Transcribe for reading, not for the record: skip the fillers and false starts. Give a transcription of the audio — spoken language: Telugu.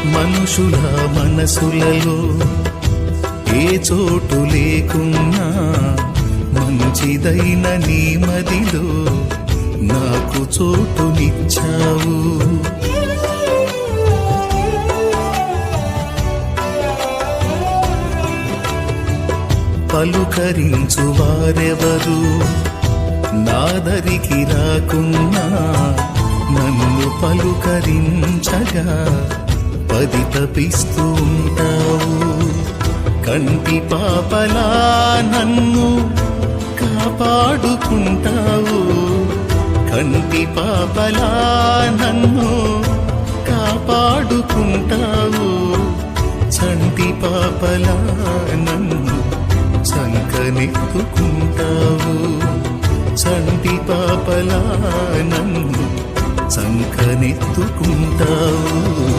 మనుషుల మనసులలో ఏ చోటు లేకున్నా మంచిదైన నీ మదిలో నాకు చోటునిచ్చావు. పలుకరించు వారెవరు నాదరికి రాకున్నా నన్ను పలుకరించగా పరితపిస్తూ ఉంటావు. కంటి పాపలా నన్ను కాపాడుకుంటావు. కంటి పాపలా నన్ను కాపాడుకుంటావు. చంటి పాపలా నన్ను చంకనెత్తుకుంటావు. చంటి పాపలా నన్ను చంకనెత్తుకుంటావు.